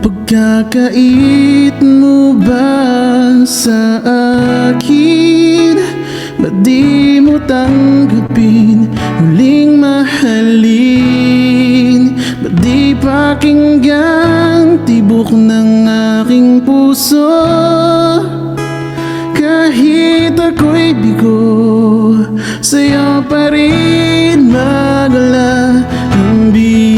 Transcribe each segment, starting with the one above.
Pagkakait mo ba sa akin? Ba't di mo tanggapin, muling mahalin? Ba't di pakinggan tibok ng aking puso? Kahit ako'y bigo, sa'yo pa rin maglalambing.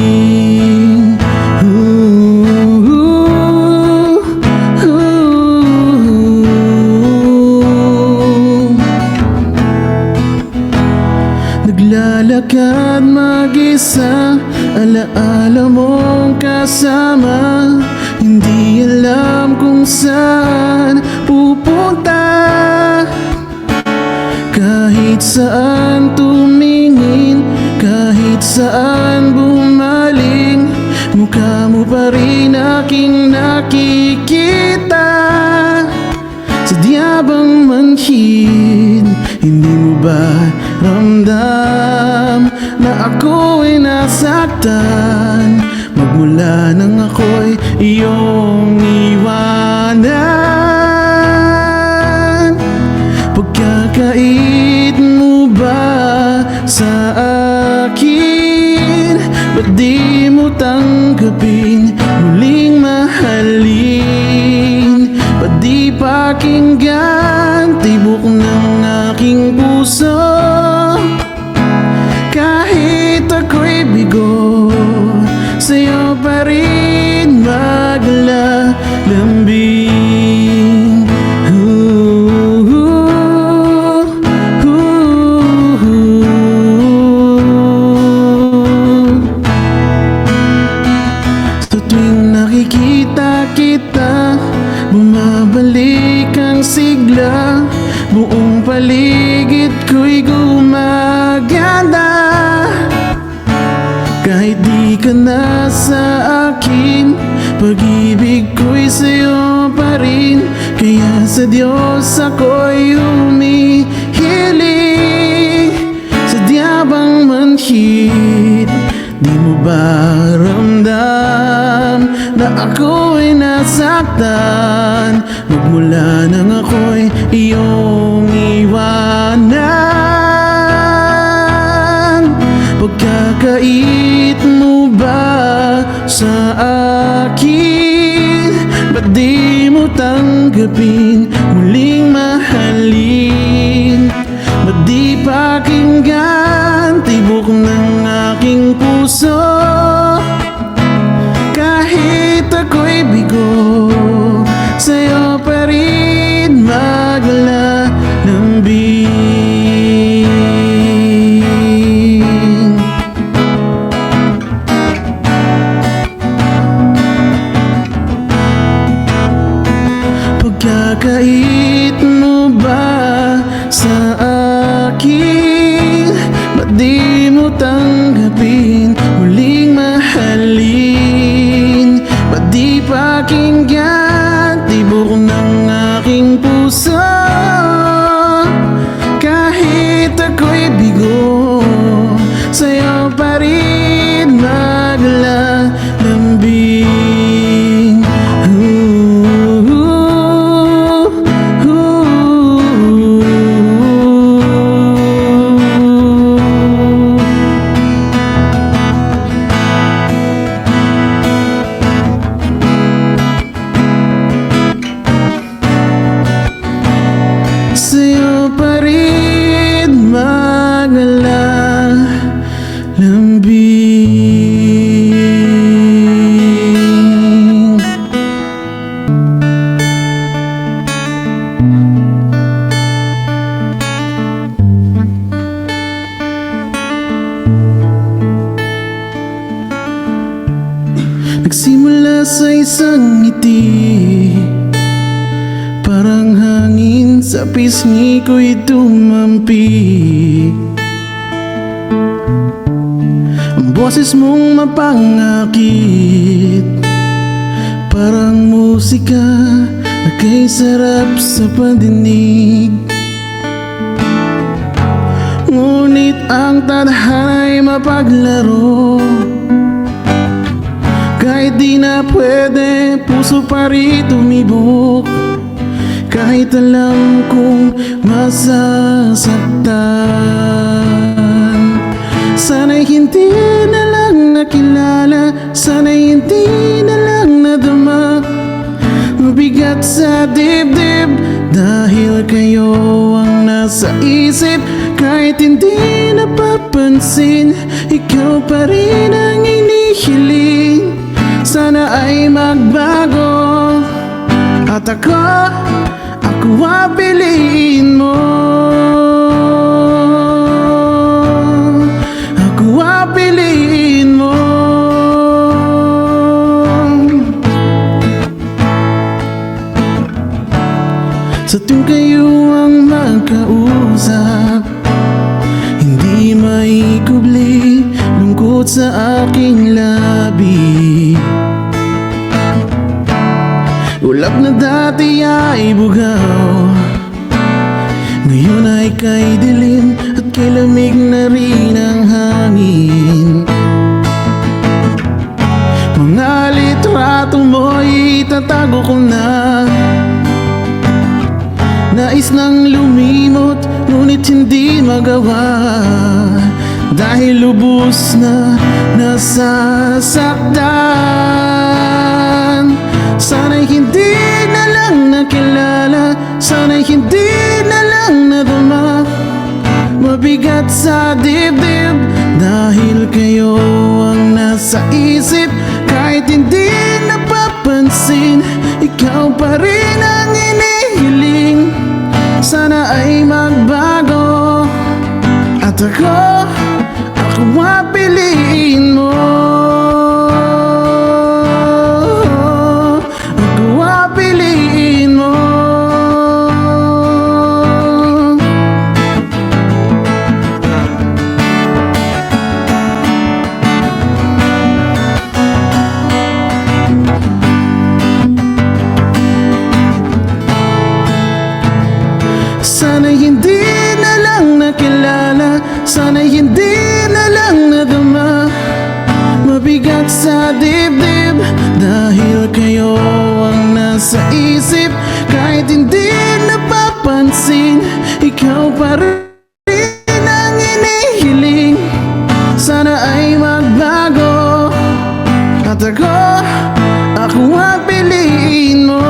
Naglalakad mag-isa, alaala mong kasama, hindi alam kung saan pupunta. Kahit saan tumingin, kahit saan bumaling, mukha mo pa rin aking nakikita. Sadya bang manhid, hindi mo ba ramdam na ako'y nasaktan magmula nang ako'y iyong iwanan? Pagkakait mo ba sa akin? Ba't di mo tanggapin, muling mahalin? Ba't di pakinggan tibok ng aking puso? Kahit ako'y bigo, sa'yo pa rin maglalambing. Sa tuwing nakikita kita, bumabalik ang sigla, buong paligid ko'y gumaganda. Kahit di ka na sa akin, pag-ibig ko'y sa'yo pa rin. Kaya sa Diyos ako'y humihiling. Sadya bang manhid, di mo ba ramdam na ako'y nasaktan magmula nang ako'y iyong iwanan? Pagkakait mo ba sa akin? Ba't di mo tanggapin, muling mahalin? Ba't di pakinggan tibok ng aking puso? Kahit ako'y bigo, sa'yo pa rin maglalambing. Pagkakait mo ba sa akin? Ba't di mo tanggapin, muling mahalin? Ba't di pakinggan tibok ng aking puso? Kahit ako'y bigo, sa'yo pa rin maglalambing. Sa'yo pa rin maglalambing. Nagsimula sa isang ngiti, parang hangin sa pisngi ko'y tumampi. Ang boses mong mapangakit, parang musika na kay sarap sa pandinig. Ngunit ang tadhana'y mapaglaro, Kahit di na pwede, puso pa rin tumibok. Kahit alam kong masasaktan. Sana'y hindi na lang nakilala, sana'y hindi na lang nadama. Mabigat sa dibdib dahil kayo ang nasa isip. Kahit hindi napapansin, ikaw pa rin ang inihiling. Sana ay magbago at ako piliin mo. Ako piliin mo. Sa tuwing kayo ang magkausap, hindi maikubli lungkot sa aking labi. Ulap na dati ay bugaw, ngayon ay kay dilim at kay lamig na rin ang hangin. Mga litrato mo'y itatago ko na. Nais nang lumimot, ngunit hindi magawa. Dahil lubos na nasasaktan. Sana'y hindi na lang nakilala, sana'y hindi na lang nadama. Mabigat sa dibdib dahil kayo ang nasa isip. Kahit hindi napapansin, ikaw pa rin ang inihiling. Sana ay magbago at ako piliin mo. Ako piliin mo. Sana'y hindi na lang nakilala, sana'y hindi na lang nadama. Mabigat sa dibdib dahil kayo ang nasa isip. Kahit hindi napapansin, ikaw pa rin ang inihiling. Sana ay magbago at ako piliin mo.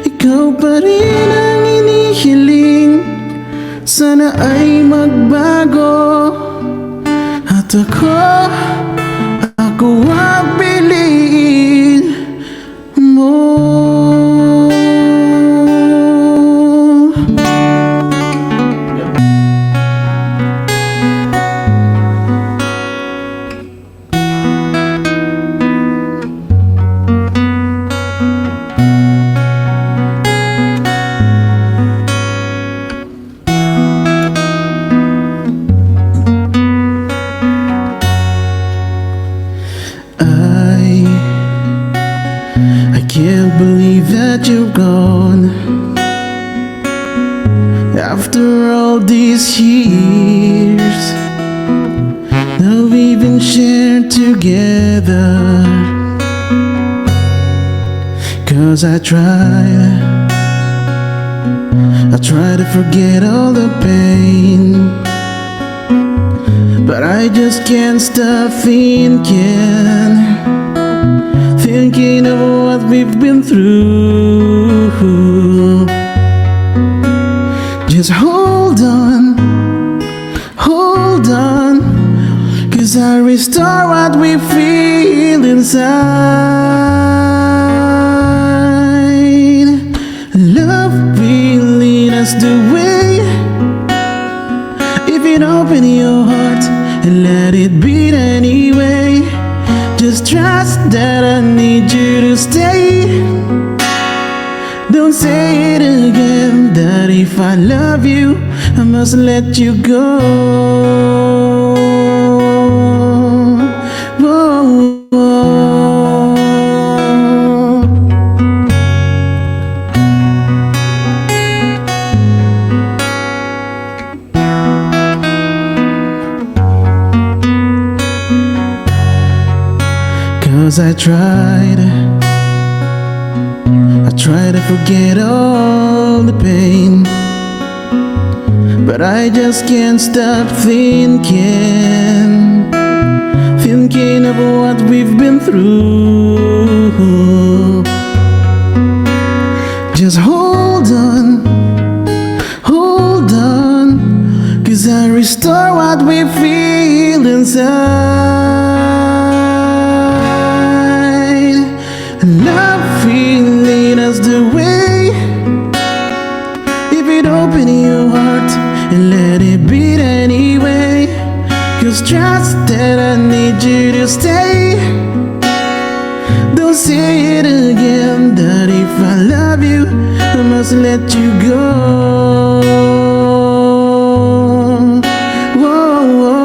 Ikaw pa rin ang inihiling. Sana ay magbago at ako piliin mo. I can't believe that you're gone. After all these years that we've been shared together. 'Cause I try to forget all the pain, but I just can't stop thinking of what we've been through. Just hold on, 'cause I restore what we feel inside. Love will lead us the way if you open your heart and let it beat anyway. Just trust that I need you to stay. Don't say it again, that if I love you, I must let you go. Whoa, whoa. 'Cause I tried to forget all the pain, but I just can't stop thinking of what we've been through. Just hold on, 'cause I restore what we feel inside. Love will lead us the way if you'd open your heart and let it beat anyway. 'Cause trust that I need you to stay. Don't say it again, that if I love you, I must let you go. Whoa, whoa.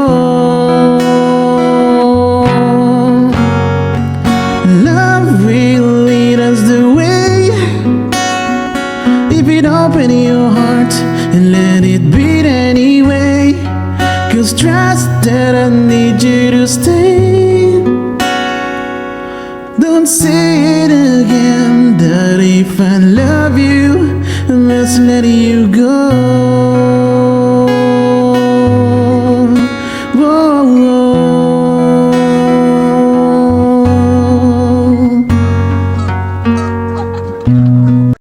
Love will lead us the way if you'd open your heart and let it beat anyway. 'Cause trust that I need you to stay. Don't say it again, that if I love you, I must let you go.